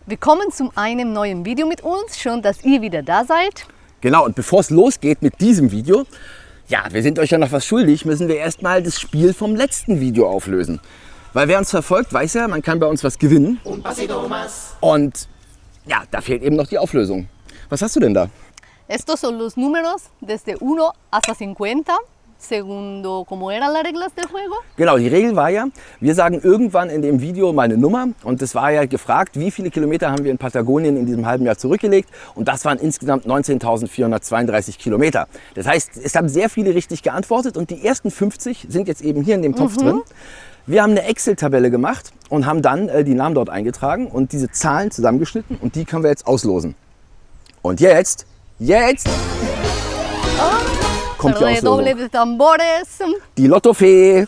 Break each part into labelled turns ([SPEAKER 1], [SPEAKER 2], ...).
[SPEAKER 1] Willkommen zu einem neuen Video mit uns. Schön, dass ihr wieder da seid.
[SPEAKER 2] Genau, und bevor es losgeht mit diesem Video, ja, wir sind euch ja noch was schuldig, müssen wir erstmal das Spiel vom letzten Video auflösen. Weil wer uns verfolgt, weiß ja, man kann bei uns was gewinnen. Und ja, da fehlt eben noch die Auflösung. Was hast du denn da?
[SPEAKER 1] Estos son los números desde 1 hasta 50. Segundo, ¿cómo eran las reglas del juego?
[SPEAKER 2] Genau, die Regel war ja, wir sagen irgendwann in dem Video mal eine Nummer und es war ja gefragt, wie viele Kilometer haben wir in Patagonien in diesem halben Jahr zurückgelegt und das waren insgesamt 19.432 Kilometer. Das heißt, es haben sehr viele richtig geantwortet und die ersten 50 sind jetzt eben hier in dem Topf drin. Wir haben eine Excel-Tabelle gemacht und haben dann die Namen dort eingetragen und diese Zahlen zusammengeschnitten und die können wir jetzt auslosen. Und jetzt kommt die Auslosung.
[SPEAKER 1] Redoble de tambores.
[SPEAKER 2] Die Lottofee.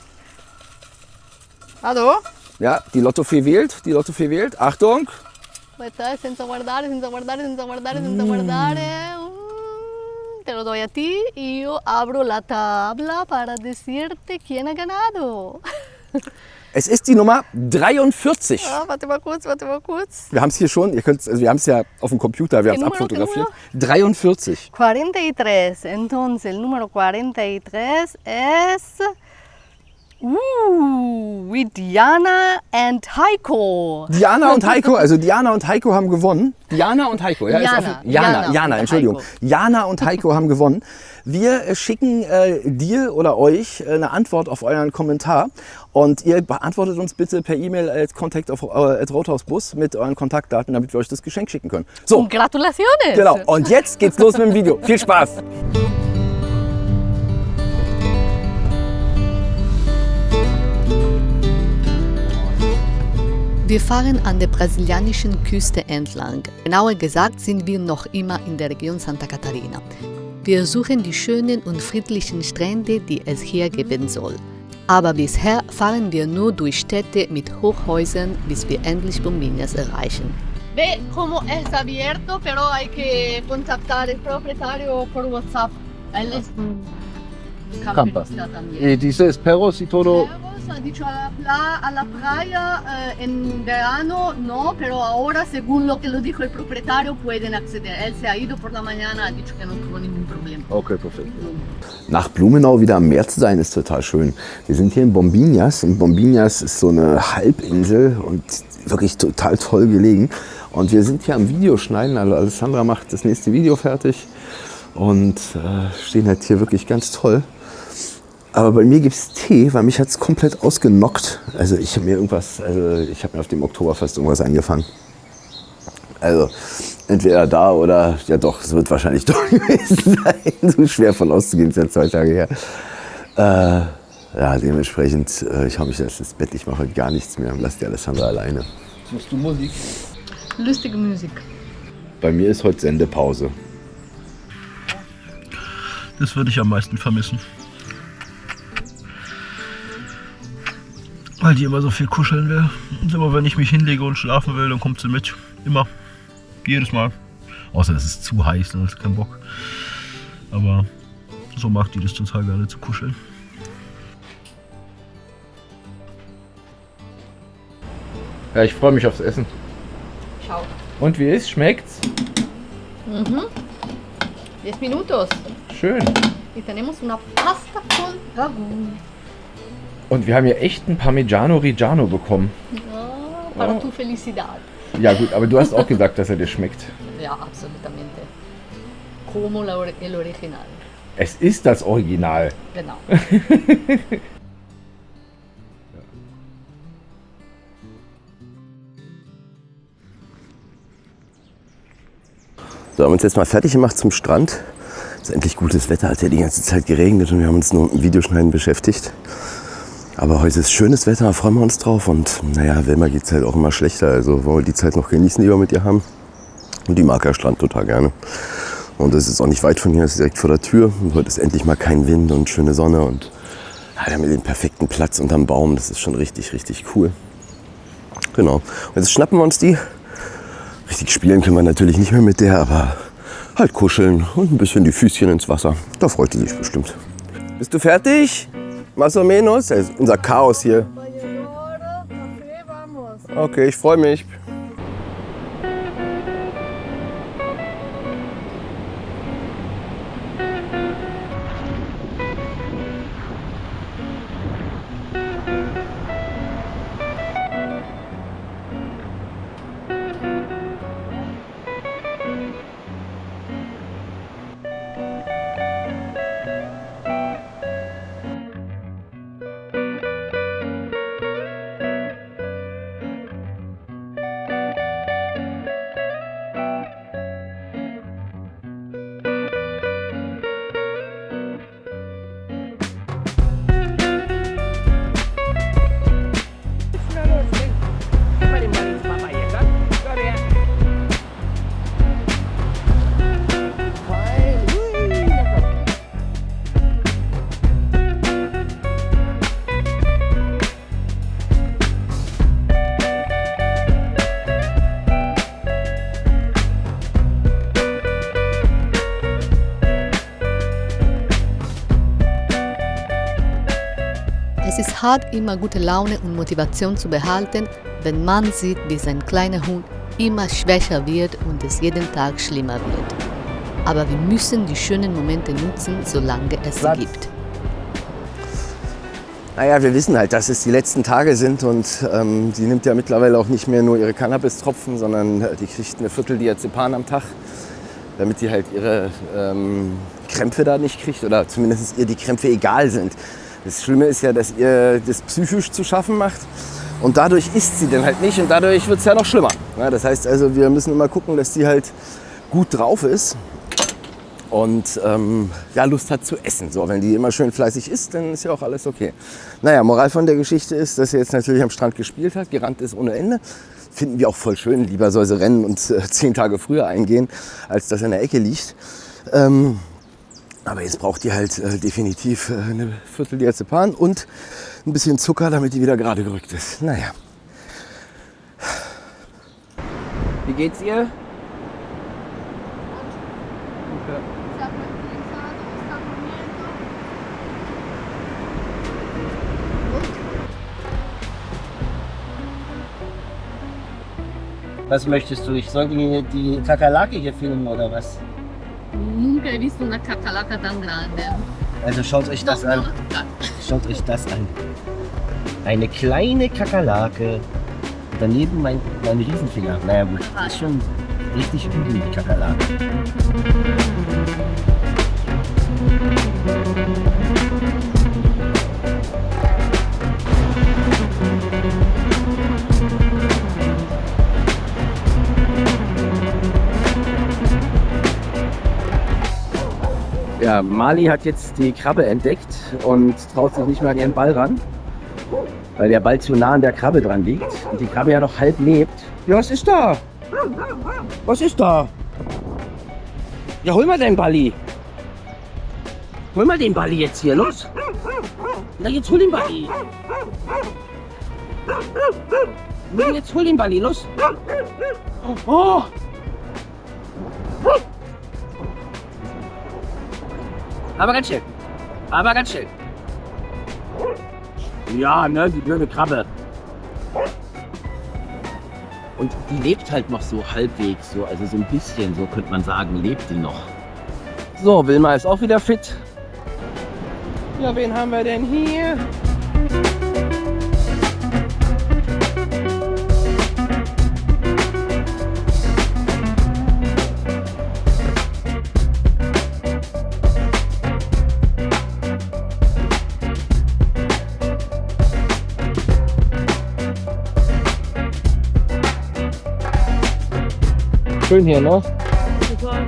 [SPEAKER 1] Hallo?
[SPEAKER 2] Ja, die Lottofee wählt. Achtung.
[SPEAKER 1] Senza guardare, senza guardare, senza guardare, senza guardare. Te lo doy a ti y yo abro la tabla para decirte quién ha ganado.
[SPEAKER 2] Es ist die Nummer 43.
[SPEAKER 1] Ah, warte mal kurz.
[SPEAKER 2] Wir haben es hier schon, wir haben es ja auf dem Computer, wir haben es abfotografiert. 43.
[SPEAKER 1] 43. Entonces, el número 43 es... with Diana and Heiko.
[SPEAKER 2] Diana und Heiko, also Diana und Heiko haben gewonnen. Diana und Heiko, ja, Jana, Entschuldigung.
[SPEAKER 1] Heiko.
[SPEAKER 2] Jana und Heiko haben gewonnen. Wir schicken dir oder euch eine Antwort auf euren Kommentar und ihr beantwortet uns bitte per E-Mail als @rothausbus mit euren Kontaktdaten, damit wir euch das Geschenk schicken können. So,
[SPEAKER 1] Und Gratulaciones.
[SPEAKER 2] genau. Und jetzt geht's los mit dem Video. Viel Spaß!
[SPEAKER 1] Wir fahren an der brasilianischen Küste entlang. Genauer gesagt sind wir noch immer in der Region Santa Catarina. Wir suchen die schönen und friedlichen Strände, die es hier geben soll. Aber bisher fahren wir nur durch Städte mit Hochhäusern, bis wir endlich Bombiñas erreichen. Ve como es abierto, pero hay que contactar el propietario por WhatsApp. Él es camperista también.
[SPEAKER 3] Y dices perros y todo.
[SPEAKER 1] Ha dicho a la playa en verano no, pero ahora según lo que lo dijo el propietario pueden acceder. Él se ha ido por la mañana, ha dicho que no tuvo ningún problema.
[SPEAKER 3] Okay, perfekt.
[SPEAKER 2] Nach Blumenau wieder am Meer zu sein, ist total schön. Wir sind hier in Bombiñas und Bombiñas ist so eine Halbinsel und wirklich total toll gelegen. Und wir sind hier am Videoschneiden, also Alessandra macht das nächste Video fertig und stehen halt hier wirklich ganz toll. Aber bei mir gibt es Tee, weil mich hat es komplett ausgenockt. Also ich habe mir auf dem Oktoberfest irgendwas eingefangen. Also entweder da oder, ja doch, es wird wahrscheinlich doch gewesen sein. So schwer von auszugehen, ist ja 2 Tage her. Ja, dementsprechend, ich hau mich jetzt ins Bett, ich mache heute gar nichts mehr. Lass die Alessandra alleine.
[SPEAKER 3] Suchst du Musik?
[SPEAKER 1] Lustige Musik.
[SPEAKER 2] Bei mir ist heute Sendepause.
[SPEAKER 4] Das würde ich am meisten vermissen. Weil die immer so viel kuscheln will. Und immer wenn ich mich hinlege und schlafen will, dann kommt sie mit. Immer. Jedes Mal. Außer es ist zu heiß, dann ist kein Bock. Aber so mag die das total gerne zu kuscheln.
[SPEAKER 3] Ja, ich freue mich aufs Essen.
[SPEAKER 1] Ciao.
[SPEAKER 3] Und wie ist? Schmeckt's?
[SPEAKER 1] 10 minutos.
[SPEAKER 3] Schön.
[SPEAKER 1] Y tenemos una pasta con ragú.
[SPEAKER 3] Und wir haben hier echt ein Parmigiano Reggiano bekommen.
[SPEAKER 1] Para tu felicidad.
[SPEAKER 3] Ja gut, aber du hast auch gesagt, dass er dir schmeckt.
[SPEAKER 1] Ja, absolutamente. Como el original.
[SPEAKER 3] Es ist das Original.
[SPEAKER 1] Genau.
[SPEAKER 2] So, haben uns jetzt mal fertig gemacht zum Strand. Es ist endlich gutes Wetter, hat ja die ganze Zeit geregnet und wir haben uns nur mit dem Videoschneiden beschäftigt. Aber heute ist schönes Wetter, da freuen wir uns drauf und naja, Wilma geht es halt auch immer schlechter, also wollen wir die Zeit noch genießen, die wir mit ihr haben. Und die mag der Strand total gerne. Und das ist auch nicht weit von hier, das ist direkt vor der Tür. Und heute ist endlich mal kein Wind und schöne Sonne und ja, wir haben hier den perfekten Platz unterm Baum, das ist schon richtig, richtig cool. Genau, und jetzt schnappen wir uns die. Richtig spielen können wir natürlich nicht mehr mit der, aber halt kuscheln und ein bisschen die Füßchen ins Wasser. Da freut die sich bestimmt. Bist du fertig? Más o menos? Das ist unser Chaos hier. Okay, ich freue mich.
[SPEAKER 1] Es ist hart, immer gute Laune und Motivation zu behalten, wenn man sieht, wie sein kleiner Hund immer schwächer wird und es jeden Tag schlimmer wird. Aber wir müssen die schönen Momente nutzen, solange es sie gibt.
[SPEAKER 2] Naja, wir wissen halt, dass es die letzten Tage sind und sie nimmt ja mittlerweile auch nicht mehr nur ihre Cannabis-Tropfen, sondern die kriegt eine Vierteldiazepam am Tag, damit sie halt ihre Krämpfe da nicht kriegt oder zumindest ihr die Krämpfe egal sind. Das Schlimme ist ja, dass ihr das psychisch zu schaffen macht und dadurch isst sie dann halt nicht und dadurch wird es ja noch schlimmer. Ja, das heißt also, wir müssen immer gucken, dass sie halt gut drauf ist und Lust hat zu essen. So, wenn die immer schön fleißig isst, dann ist ja auch alles okay. Naja, Moral von der Geschichte ist, dass sie jetzt natürlich am Strand gespielt hat, gerannt ist ohne Ende. Finden wir auch voll schön. Lieber soll sie rennen und 10 Tage früher eingehen, als dass er in der Ecke liegt. Aber jetzt braucht die halt definitiv eine Vierteldiazepam und ein bisschen Zucker, damit die wieder gerade gerückt ist. Naja. Wie geht's ihr?
[SPEAKER 5] Was möchtest du? Ich soll die Kakerlake hier filmen oder was?
[SPEAKER 1] Nunca he visto una cacalaca tan grande.
[SPEAKER 5] Also schaut euch das an. Schaut euch das an. Eine kleine Kakerlake. Daneben mein Riesenfinger. Naja gut, das ist schon richtig übel, die Kakerlake.
[SPEAKER 3] Ja, Mali hat jetzt die Krabbe entdeckt und traut sich nicht mehr an ihren Ball ran, weil der Ball zu nah an der Krabbe dran liegt und die Krabbe ja noch halb lebt. Ja, was ist da? Was ist da? Ja, hol mal den Balli. Hol mal den Balli jetzt hier, los. Na, jetzt hol den Balli. Jetzt hol den Balli, los. Oh. Aber ganz schnell. Aber ganz schnell. Ja, ne, die blöde Krabbe. Und die lebt halt noch so halbwegs, so, also so ein bisschen, so könnte man sagen, lebt die noch. So, Wilma ist auch wieder fit. Ja, wen haben wir denn hier? Schön hier, ne?
[SPEAKER 1] Super.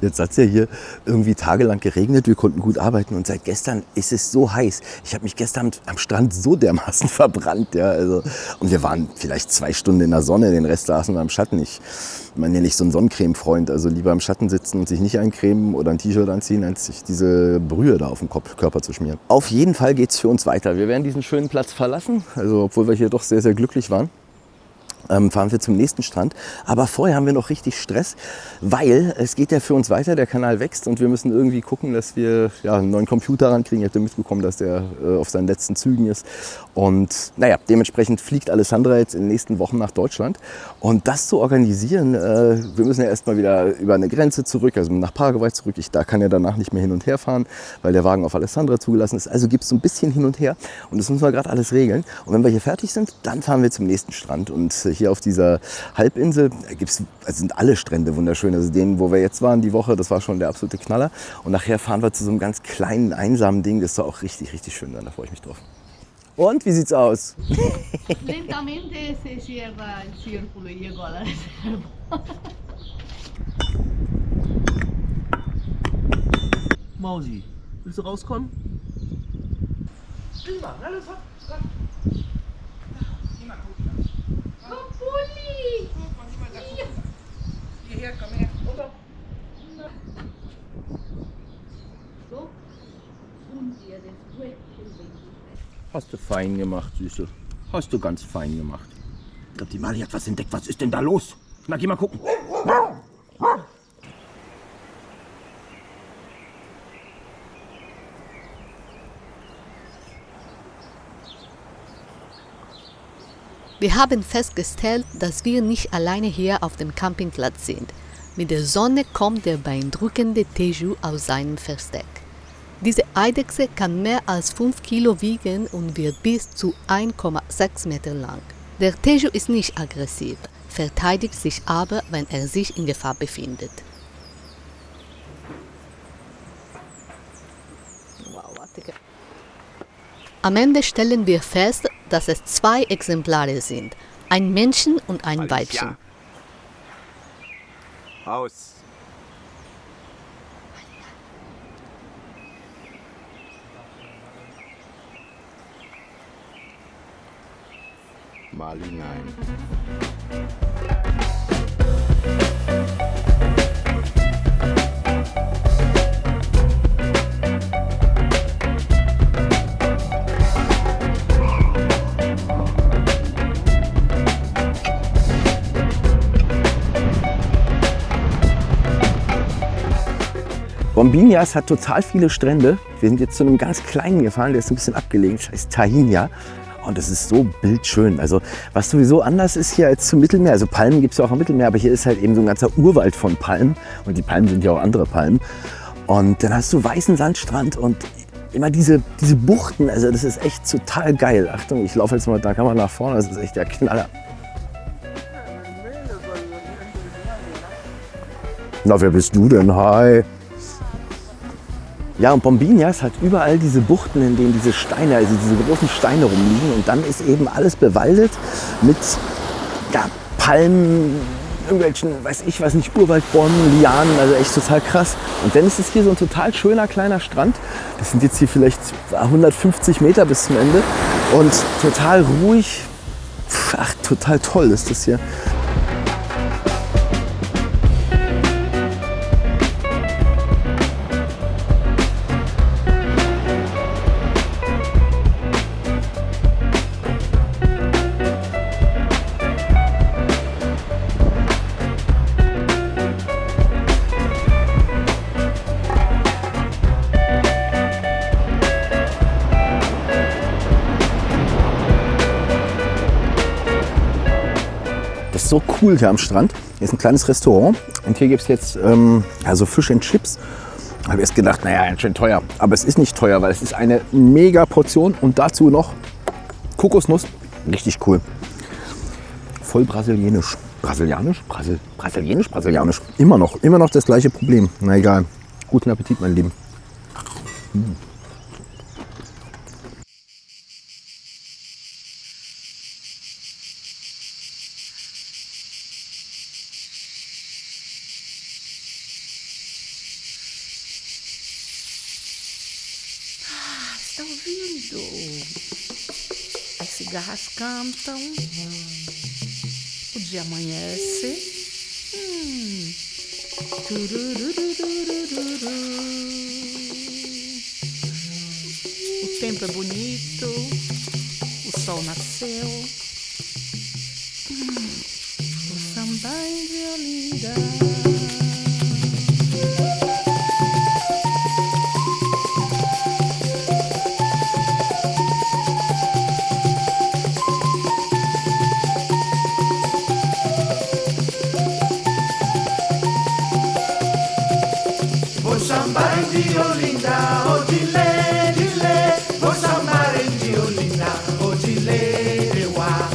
[SPEAKER 2] Jetzt hat es ja hier irgendwie tagelang geregnet, wir konnten gut arbeiten und seit gestern ist es so heiß. Ich habe mich gestern am Strand so dermaßen verbrannt. Ja, also, und wir waren vielleicht 2 Stunden in der Sonne, den Rest saßen wir im Schatten. Ich bin ja nicht so ein Sonnencreme-Freund, also lieber im Schatten sitzen und sich nicht eincremen oder ein T-Shirt anziehen, als sich diese Brühe da auf dem Körper zu schmieren. Auf jeden Fall geht es für uns weiter. Wir werden diesen schönen Platz verlassen, also obwohl wir hier doch sehr, sehr glücklich waren. Fahren wir zum nächsten Strand. Aber vorher haben wir noch richtig Stress, weil es geht ja für uns weiter, der Kanal wächst und wir müssen irgendwie gucken, dass wir einen neuen Computer rankriegen. Ihr habt ja mitbekommen, dass der auf seinen letzten Zügen ist. Und naja, dementsprechend fliegt Alessandra jetzt in den nächsten Wochen nach Deutschland. Und das zu organisieren, wir müssen ja erstmal wieder über eine Grenze zurück, also nach Paraguay zurück. Da kann ja danach nicht mehr hin und her fahren, weil der Wagen auf Alessandra zugelassen ist. Also gibt es so ein bisschen hin und her und das müssen wir gerade alles regeln. Und wenn wir hier fertig sind, dann fahren wir zum nächsten Strand. Und hier auf dieser Halbinsel sind alle Strände wunderschön. Also den, wo wir jetzt waren die Woche, das war schon der absolute Knaller. Und nachher fahren wir zu so einem ganz kleinen, einsamen Ding. Das soll auch richtig, richtig schön sein. Da freue ich mich drauf. Und, wie sieht's aus?
[SPEAKER 1] Lentamente si girava il circolo e io alla riserva.
[SPEAKER 5] Mausi, willst du rauskommen?
[SPEAKER 3] Hast du fein gemacht, Süße. Hast du ganz fein gemacht.
[SPEAKER 5] Ich glaube, die Mali hat was entdeckt. Was ist denn da los? Na, geh mal gucken.
[SPEAKER 1] Wir haben festgestellt, dass wir nicht alleine hier auf dem Campingplatz sind. Mit der Sonne kommt der beeindruckende Teju aus seinem Versteck. Diese Eidechse kann mehr als 5 Kilo wiegen und wird bis zu 1,6 Meter lang. Der Teju ist nicht aggressiv, verteidigt sich aber, wenn er sich in Gefahr befindet. Am Ende stellen wir fest, dass es 2 Exemplare sind, ein Männchen und ein Weibchen.
[SPEAKER 2] Aus. Mali, nein. Bombinhas hat total viele Strände. Wir sind jetzt zu einem ganz kleinen gefahren, der ist ein bisschen abgelegen, das heißt Tahinia. Und es ist so bildschön. Also was sowieso anders ist hier als zum Mittelmeer. Also Palmen gibt es ja auch am Mittelmeer, aber hier ist halt eben so ein ganzer Urwald von Palmen. Und die Palmen sind ja auch andere Palmen. Und dann hast du weißen Sandstrand und immer diese Buchten. Also das ist echt total geil. Achtung, ich laufe jetzt mal da, kann man nach vorne. Das ist echt der Knaller. Na, wer bist du denn? Hi. Ja, und Bombinhas hat überall diese Buchten, in denen diese Steine, also diese großen Steine rumliegen. Und dann ist eben alles bewaldet mit Palmen, irgendwelchen, weiß ich was nicht, Urwaldbäumen, Lianen, also echt total krass. Und dann ist es hier so ein total schöner kleiner Strand. Das sind jetzt hier vielleicht 150 Meter bis zum Ende. Und total ruhig. Ach, total toll ist das hier. So cool hier am Strand. Hier ist ein kleines Restaurant und hier gibt es jetzt also Fish and Chips. Ich habe erst gedacht, naja, ganz schön teuer. Aber es ist nicht teuer, weil es ist eine mega Portion und dazu noch Kokosnuss. Richtig cool. Voll brasilianisch. Brasilianisch? Brasilianisch? Brasilianisch. Immer noch das gleiche Problem. Na egal. Guten Appetit, mein Lieben.
[SPEAKER 6] Tá ouvindo? As cigarras cantam, o dia amanhece. Tururururururu. O tempo é bonito, o sol nasceu. O samba de Olinda.
[SPEAKER 7] Di Olinda, oh dile, vou sambar de Olinda, oh dile, rewa.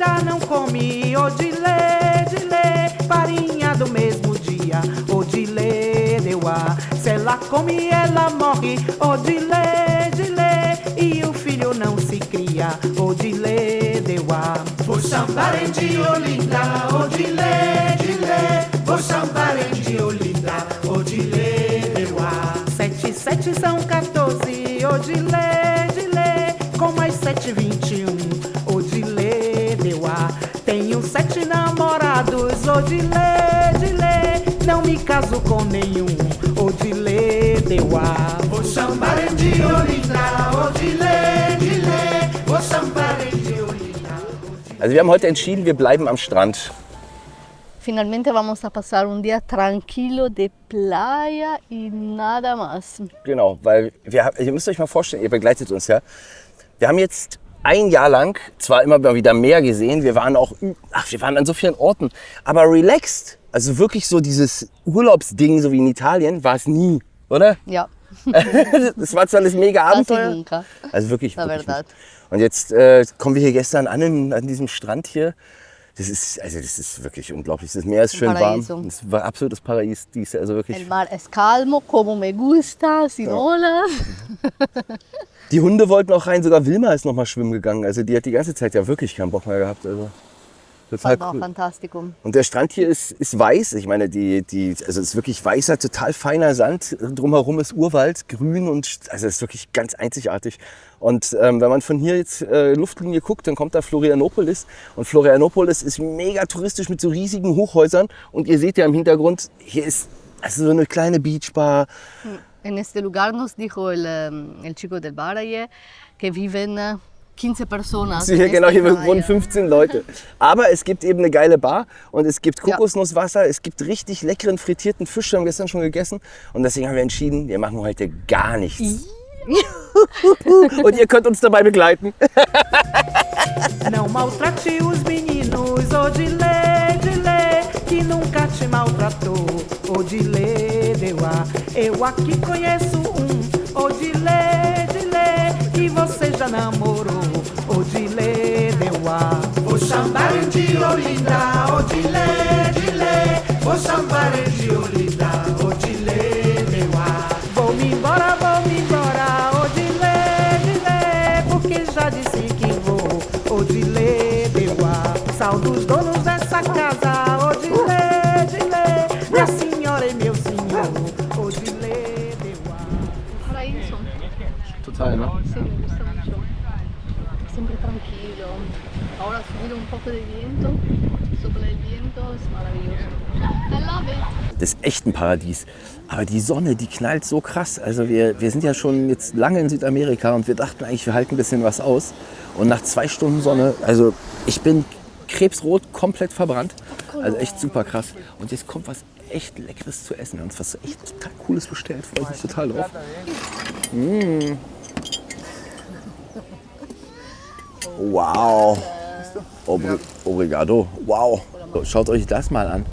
[SPEAKER 6] nunca não come Odilê, Dilê, farinha do mesmo dia. Odilê, deu a, se ela come ela morre. Odilê, Dilê, e o filho não se cria. Odilê, deu a.
[SPEAKER 7] Vou sambar de Olinda, Odilê, Dilê. Vou sambar de Olinda, Odilê, deu a.
[SPEAKER 6] 7, 7 são 14, Odilê, Dilê, com mais 7, 21, Odilê, deu a. Tenho 7 namorados, Odilê, Dilê, não me caso com nenhum, Odilê, deu a.
[SPEAKER 7] Vou sambar de Olinda, Odilê, Dilê. Vou sambar de Olinda.
[SPEAKER 2] Also wir haben heute entschieden, wir bleiben am Strand.
[SPEAKER 1] Finalmente vamos a pasar un día tranquilo de playa y nada más.
[SPEAKER 2] Genau, weil ihr müsst euch mal vorstellen, ihr begleitet uns ja. Wir haben jetzt ein Jahr lang zwar immer mal wieder mehr gesehen, wir waren an so vielen Orten, aber relaxed, also wirklich so dieses Urlaubsding, so wie in Italien, war es nie, oder?
[SPEAKER 1] Ja,
[SPEAKER 2] Das war zwar alles mega
[SPEAKER 1] casi
[SPEAKER 2] Abenteuer,
[SPEAKER 1] nunca.
[SPEAKER 2] also wirklich,
[SPEAKER 1] La
[SPEAKER 2] wirklich
[SPEAKER 1] verdad.
[SPEAKER 2] nicht. Und jetzt kommen wir hier gestern an diesem Strand hier. Das ist wirklich unglaublich. Das Meer ist schön
[SPEAKER 1] Paradiso.
[SPEAKER 2] warm. Das war absolutes Paradies. Also wirklich.
[SPEAKER 1] El mar es calmo, como me gusta, sin olas.
[SPEAKER 2] Die Hunde wollten auch rein, sogar Wilma ist noch mal schwimmen gegangen. Also die hat die ganze Zeit ja wirklich keinen Bock mehr gehabt. Also total
[SPEAKER 1] War
[SPEAKER 2] cool.
[SPEAKER 1] fantastico.
[SPEAKER 2] Und der Strand hier ist weiß. Ich meine, also es ist wirklich weißer, total feiner Sand. Drumherum ist Urwald, grün und also es ist wirklich ganz einzigartig. Und wenn man von hier jetzt Luftlinie guckt, dann kommt da Florianopolis. Und Florianopolis ist mega touristisch mit so riesigen Hochhäusern. Und ihr seht ja im Hintergrund, hier ist also so eine kleine Beachbar.
[SPEAKER 1] En este lugar nos dijo el chico del bar ayer que viven 15 personas.
[SPEAKER 2] Hier,
[SPEAKER 1] en
[SPEAKER 2] genau,
[SPEAKER 1] esta
[SPEAKER 2] hier
[SPEAKER 1] playa.
[SPEAKER 2] wohnen 15 Leute. Aber es gibt eben eine geile Bar und es gibt Kokosnusswasser, es gibt richtig leckeren frittierten Fisch, haben wir gestern schon gegessen. Und deswegen haben wir entschieden, wir machen heute gar nichts. Und ihr könnt uns dabei begleiten.
[SPEAKER 6] Não maltrate os meninos, Odilê, Dilê, que nunca te maltratou, Odilê, deu a. Eu aqui conheço Odilê, Dilê, e você já namorou, Odilê, deu a.
[SPEAKER 7] Vou sambar de Olinda, Odilê, Dilê. Vou sambar de Olinda, Odilê, deu a.
[SPEAKER 6] Vou-me embora, Odilê, Dilê, porque já disse que vou, Odilê, deu a. Sal dos donos dessa casa, Odilê, Dilê, minha senhora e meu senhor, Odilê, deu a.
[SPEAKER 1] Paraíso.
[SPEAKER 2] Total, ne?
[SPEAKER 1] Sí, me gusta mucho. Siempre tranquilo. Ahora ha subido un poco de viento. Sopla el viento, es maravilloso. I love it.
[SPEAKER 2] Das ist echt ein Paradies. Aber die Sonne, die knallt so krass. Also wir sind ja schon jetzt lange in Südamerika und wir dachten eigentlich, wir halten ein bisschen was aus. Und nach 2 Stunden Sonne, also ich bin krebsrot, komplett verbrannt. Also echt super krass. Und jetzt kommt was echt Leckeres zu essen. Wir haben uns was echt total Cooles bestellt. Freue ich mich total drauf. Wow. Obrigado. Wow. So, schaut euch das mal an.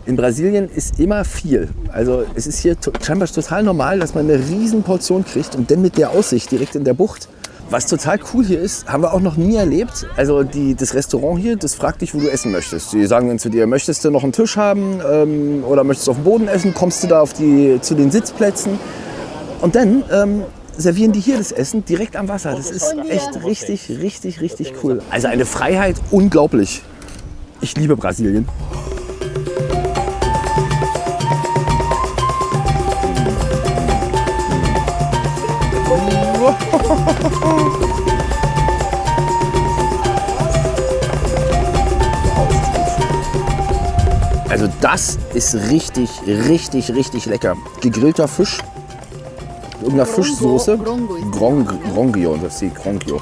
[SPEAKER 2] In Brasilien ist immer viel. Also es ist hier scheinbar total normal, dass man eine riesen Portion kriegt und dann mit der Aussicht direkt in der Bucht. Was total cool hier ist, haben wir auch noch nie erlebt. Also das Restaurant hier, das fragt dich, wo du essen möchtest. Die sagen dann zu dir, möchtest du noch einen Tisch haben oder möchtest du auf dem Boden essen? Kommst du da zu den Sitzplätzen? Und dann servieren die hier das Essen direkt am Wasser. Das ist echt richtig, richtig, richtig cool. Also eine Freiheit, unglaublich. Ich liebe Brasilien. Also das ist richtig, richtig, richtig lecker. Gegrillter Fisch, irgendeiner Fischsoße. Grongio, das ist die Grongio.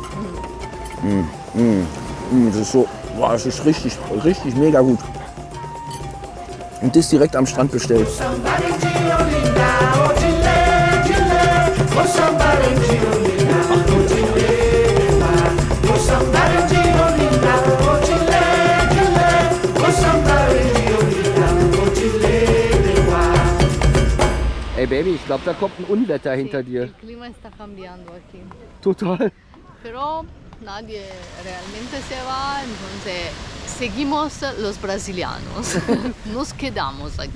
[SPEAKER 2] Das ist so, boah, das ist richtig, richtig mega gut. Und das direkt am Strand bestellt.
[SPEAKER 7] Sambar de Olinda, Odilê, Dilê. Vou sambar de Olinda, Odilê, deu a. Vou sambar de Olinda, Odilê, Dilê. Vou sambar de Olinda, Odilê, deu a.
[SPEAKER 3] Ey Baby, ich glaube, da kommt ein Unwetter hinter dir.
[SPEAKER 1] El clima está cambiando aquí.
[SPEAKER 3] Total.
[SPEAKER 1] Pero nadie realmente se va, entonces seguimos los brasilianos. Nos quedamos aquí.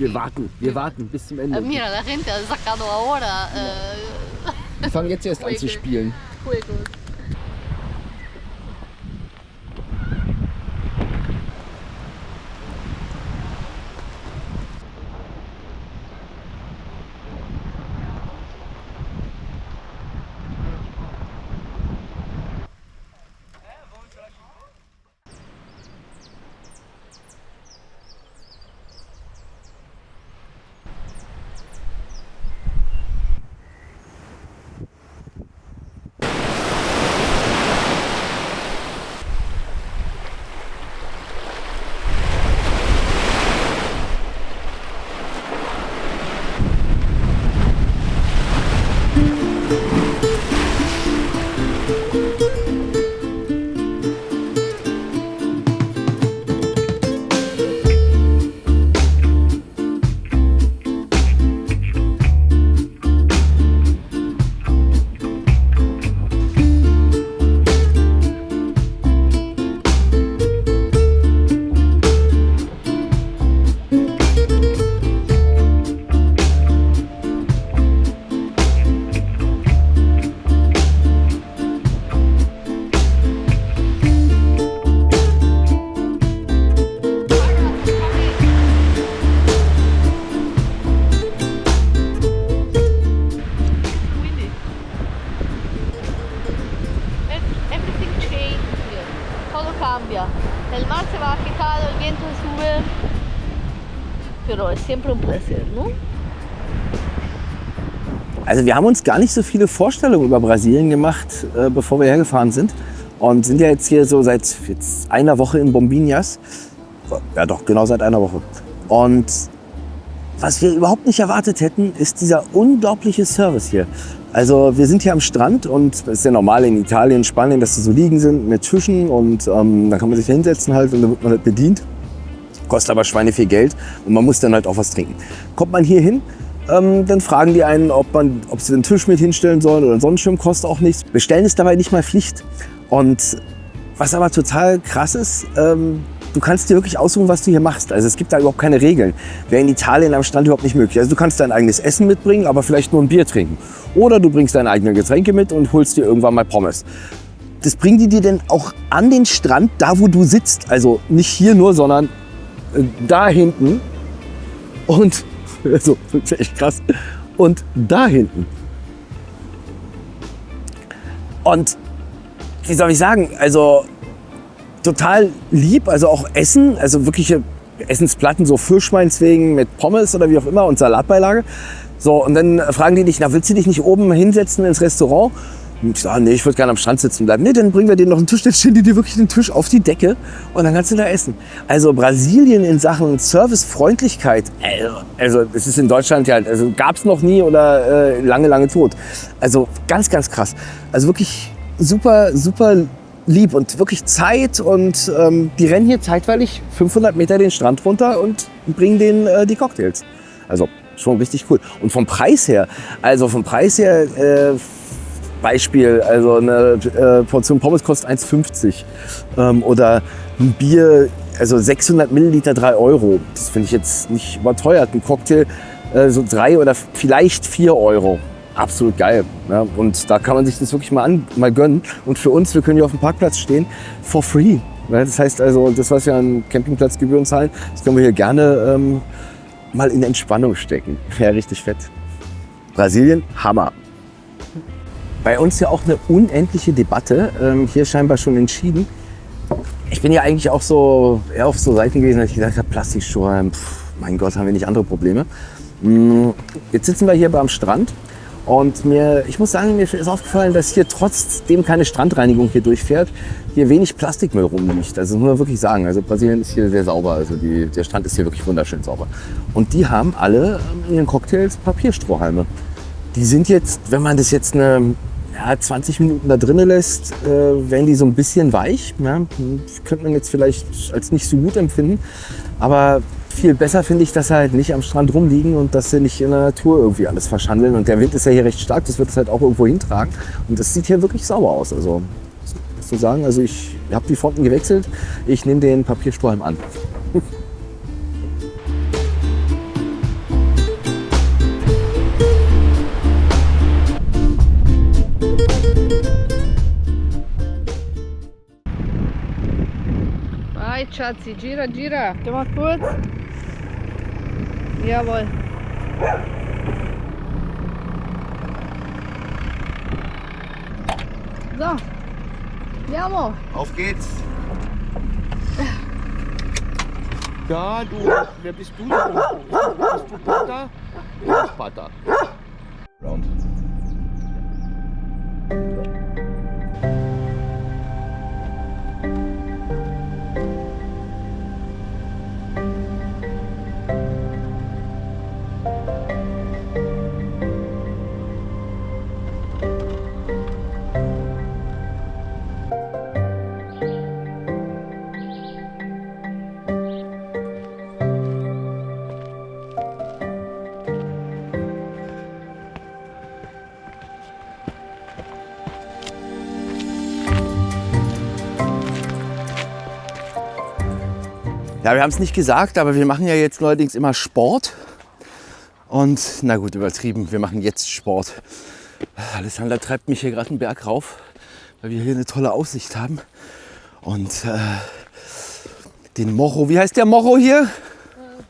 [SPEAKER 3] Wir warten bis zum Ende.
[SPEAKER 1] Mira, la gente ha sacado ahora
[SPEAKER 3] Wir fangen jetzt erst an zu spielen.
[SPEAKER 1] juegos. Everything changed here. Todo cambia. El mar se va agitado, el viento sube. Pero es siempre un placer, ¿no?
[SPEAKER 2] Also wir haben uns gar nicht so viele Vorstellungen über Brasilien gemacht, bevor wir hergefahren sind. Und sind ja jetzt hier so seit jetzt einer Woche in Bombinhas. Ja doch, genau seit einer Woche. Und was wir überhaupt nicht erwartet hätten, ist dieser unglaubliche Service hier. Also wir sind hier am Strand und es ist ja normal in Italien, Spanien, dass sie so liegen sind mit Tischen und da kann man sich da hinsetzen halt und dann wird man halt bedient. Kostet aber Schweine viel Geld und man muss dann halt auch was trinken. Kommt man hier hin, dann fragen die einen, ob sie den Tisch mit hinstellen sollen oder einen Sonnenschirm, kostet auch nichts. Bestellen ist dabei nicht mal Pflicht. Und was aber total krass ist, du kannst dir wirklich aussuchen, was du hier machst. Also es gibt da überhaupt keine Regeln. Wäre in Italien am Strand überhaupt nicht möglich. Also du kannst dein eigenes Essen mitbringen, aber vielleicht nur ein Bier trinken. Oder du bringst deine eigenen Getränke mit und holst dir irgendwann mal Pommes. Das bringen die dir denn auch an den Strand, da wo du sitzt. Also nicht hier nur, sondern da hinten. Und, also das ist echt krass. Und da hinten. Und wie soll ich sagen, also total lieb, also auch Essen, also wirkliche Essensplatten, so Fischschweinswegen mit Pommes oder wie auch immer und Salatbeilage. So, und dann fragen die dich, na, willst du dich nicht oben hinsetzen ins Restaurant? Und ich sage, nee, ich würde gerne am Strand sitzen bleiben. Nee, dann bringen wir dir noch einen Tisch, dann stellen die dir wirklich den Tisch auf die Decke und dann kannst du da essen. Also Brasilien in Sachen Servicefreundlichkeit, also das ist in Deutschland ja, also gab es noch nie oder lange, lange tot. Also ganz, ganz krass. Also wirklich super, super lieb und wirklich Zeit und die rennen hier zeitweilig 500 Meter den Strand runter und bringen denen die Cocktails. Also schon richtig cool. Und vom Preis her, Beispiel, also eine Portion Pommes kostet 1,50 oder ein Bier, also 600 Milliliter 3 Euro. Das finde ich jetzt nicht überteuert. Ein Cocktail so 3 oder vielleicht 4 Euro. Absolut geil. Ja? Und da kann man sich das wirklich mal gönnen. Und für uns, wir können hier auf dem Parkplatz stehen, for free. Ja? Das heißt also, das, was wir an Campingplatzgebühren zahlen, das können wir hier gerne mal in Entspannung stecken. Ja, richtig fett. Brasilien, Hammer. Bei uns ja auch eine unendliche Debatte, hier scheinbar schon entschieden. Ich bin ja eigentlich auch so eher auf so Seiten gewesen, dass ich gedacht habe, Plastikstrohhalm, mein Gott, haben wir nicht andere Probleme. Jetzt sitzen wir hier am Strand und ich muss sagen, mir ist aufgefallen, dass hier trotzdem keine Strandreinigung hier durchfährt, hier wenig Plastikmüll rumliegt. Also muss man wirklich sagen, also Brasilien ist hier sehr sauber, also der Strand ist hier wirklich wunderschön sauber. Und die haben alle in den Cocktails Papierstrohhalme. Die sind jetzt, wenn man das jetzt 20 Minuten da drinnen lässt, werden die so ein bisschen weich. Ja? Könnte man jetzt vielleicht als nicht so gut empfinden. Aber viel besser finde ich, dass sie halt nicht am Strand rumliegen und dass sie nicht in der Natur irgendwie alles verschandeln. Und der Wind ist ja hier recht stark, das wird es halt auch irgendwo hintragen. Und das sieht hier wirklich sauber aus. Also
[SPEAKER 8] so sagen. Also ich habe die Fronten gewechselt. Ich nehme den Papierstrohhalm an.
[SPEAKER 9] Vai, Schatzi, gira, gira. Geh mal kurz. Jawohl. So. Andiamo.
[SPEAKER 8] Auf geht's. Ja, du, wer bist du? Bist du Pata? Ja, Pata. Round.
[SPEAKER 2] Ja, wir haben es nicht gesagt, aber wir machen ja jetzt neuerdings immer Sport. Und na gut, übertrieben, wir machen jetzt Sport. Alessandra treibt mich hier gerade einen Berg rauf, weil wir hier eine tolle Aussicht haben. Und den Morro, wie heißt der Morro hier?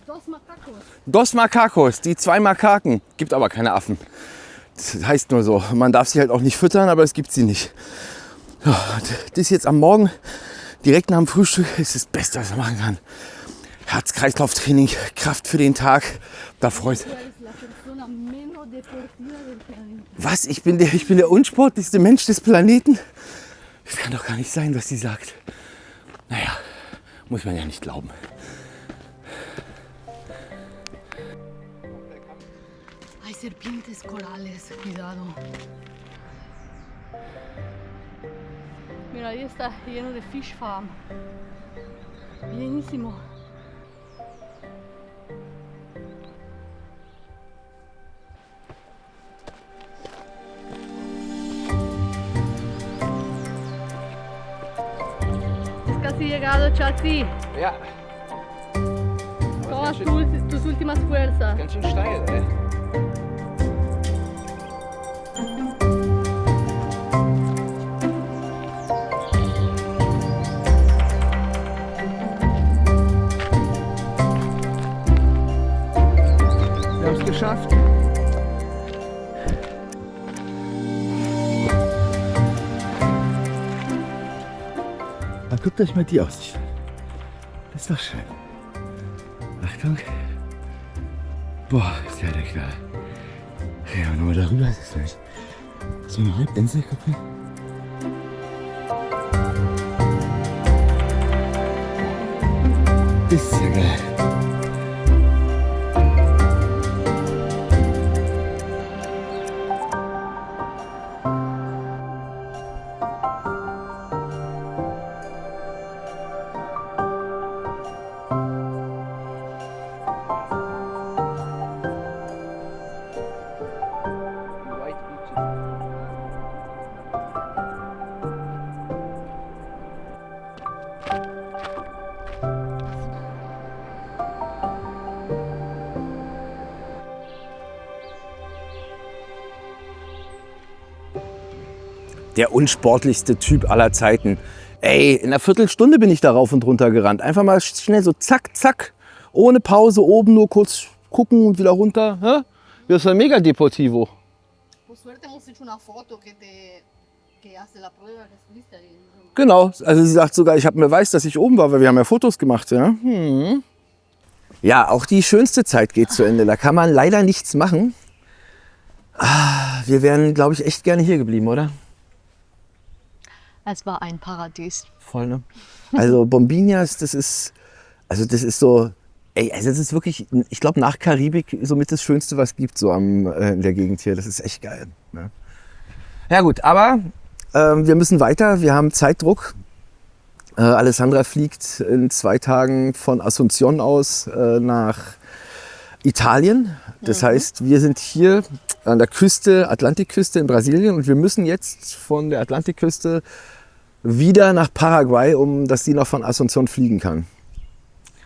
[SPEAKER 9] Dos Macacos.
[SPEAKER 2] Dos Macacos, die 2 Makaken. Gibt aber keine Affen. Das heißt nur so. Man darf sie halt auch nicht füttern, aber es gibt sie nicht. Ja, das jetzt am Morgen, direkt nach dem Frühstück, ist das Beste, was man machen kann. Herz-Kreislauf-Training, Kraft für den Tag. Da freut. Was? Ich bin der unsportlichste Mensch des Planeten? Das kann doch gar nicht sein, was sie sagt. Naja, muss man ja nicht glauben.
[SPEAKER 1] Hay serpientes corales, cuidado.
[SPEAKER 9] Mira, ahí está lleno de fish farm. Bienísimo. Es casi llegado, Chachi.
[SPEAKER 3] Ja,
[SPEAKER 9] Tomas tus últimas fuerzas.
[SPEAKER 3] ganz schön steil, ey.
[SPEAKER 2] Wir haben es geschafft. Na, guckt euch mal die Aussicht an. Das ist doch schön. Achtung. Boah, ist ja der Knall. Ja, und nochmal darüber ist es gleich so eine Halbinsel. Guck mal. Das ist ja geil. Der unsportlichste Typ aller Zeiten. Ey, in einer Viertelstunde bin ich da rauf und runter gerannt. Einfach mal schnell so zack, zack. Ohne Pause, oben nur kurz gucken und wieder runter. Hä? Das ist ein mega Deportivo.
[SPEAKER 1] Por suerte hemos hecho una foto que hace la prueba que subiste ahí.
[SPEAKER 2] Genau, also sie sagt sogar, ich habe mir weiß, dass ich oben war, weil wir haben ja Fotos gemacht. Ja, ja, auch die schönste Zeit geht zu Ende. Da kann man leider nichts machen. Wir wären, glaube ich, echt gerne hier geblieben, oder?
[SPEAKER 1] Es war ein Paradies.
[SPEAKER 2] Voll, ne? Also Bombiñas, das ist so, ey, also das ist wirklich, ich glaube nach Karibik somit das Schönste, was es gibt so in der Gegend hier. Das ist echt geil. Ne? Ja gut, aber wir müssen weiter, wir haben Zeitdruck. Alessandra fliegt in 2 Tagen von Asunción aus nach Italien. Das heißt, wir sind hier an der Küste, Atlantikküste in Brasilien und wir müssen jetzt von der Atlantikküste wieder nach Paraguay, dass sie noch von Asunción fliegen kann.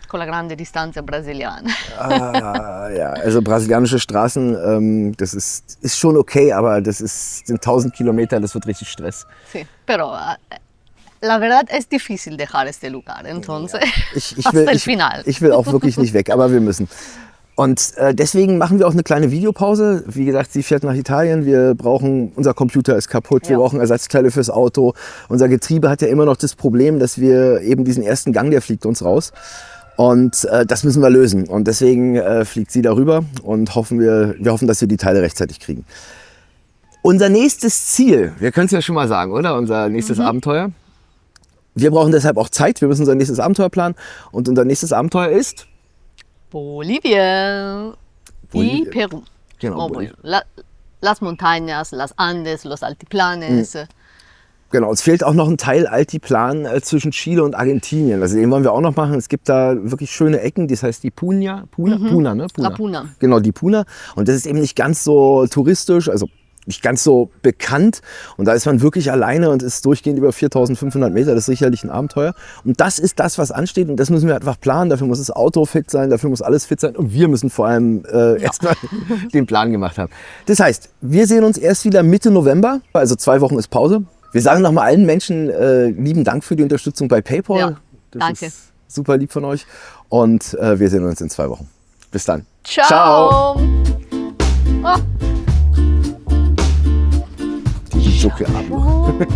[SPEAKER 1] Con la grande distanza brasiliana.
[SPEAKER 2] Ja, also brasilianische Straßen, das ist schon okay, aber sind 1000 Kilometer, das wird richtig Stress.
[SPEAKER 1] Sí, pero la verdad es difícil dejar este lugar, entonces
[SPEAKER 2] hasta el final. Ich will auch wirklich nicht weg, aber wir müssen. Und deswegen machen wir auch eine kleine Videopause. Wie gesagt, sie fährt nach Italien. Unser Computer ist kaputt. Wir brauchen Ersatzteile fürs Auto. Unser Getriebe hat ja immer noch das Problem, dass wir eben diesen ersten Gang, der fliegt uns raus. Und das müssen wir lösen. Und deswegen fliegt sie darüber und wir hoffen, dass wir die Teile rechtzeitig kriegen. Unser nächstes Ziel, wir können es ja schon mal sagen, oder? Unser nächstes Abenteuer. Wir brauchen deshalb auch Zeit. Wir müssen unser nächstes Abenteuer planen. Und unser nächstes Abenteuer ist
[SPEAKER 1] Bolivia y Peru.
[SPEAKER 2] Genau.
[SPEAKER 1] Las montañas, las Andes, los altiplanes.
[SPEAKER 2] Genau, es fehlt auch noch ein Teil Altiplan zwischen Chile und Argentinien. Also den wollen wir auch noch machen. Es gibt da wirklich schöne Ecken, das heißt die Puna, ne?
[SPEAKER 1] La Puna.
[SPEAKER 2] Genau, die Puna. Und das ist eben nicht ganz so touristisch, also nicht ganz so bekannt. Und da ist man wirklich alleine und ist durchgehend über 4500 Meter. Das ist sicherlich ein Abenteuer. Und das ist das, was ansteht. Und das müssen wir einfach planen. Dafür muss das Auto fit sein, dafür muss alles fit sein. Und wir müssen vor allem erstmal den Plan gemacht haben. Das heißt, wir sehen uns erst wieder Mitte November. Also 2 Wochen ist Pause. Wir sagen nochmal allen Menschen lieben Dank für die Unterstützung bei PayPal.
[SPEAKER 1] Ja,
[SPEAKER 2] das
[SPEAKER 1] danke.
[SPEAKER 2] ist super lieb von euch. Und wir sehen uns in 2 Wochen. Bis dann.
[SPEAKER 1] Ciao. Oh.
[SPEAKER 2] Die Zuckerabend.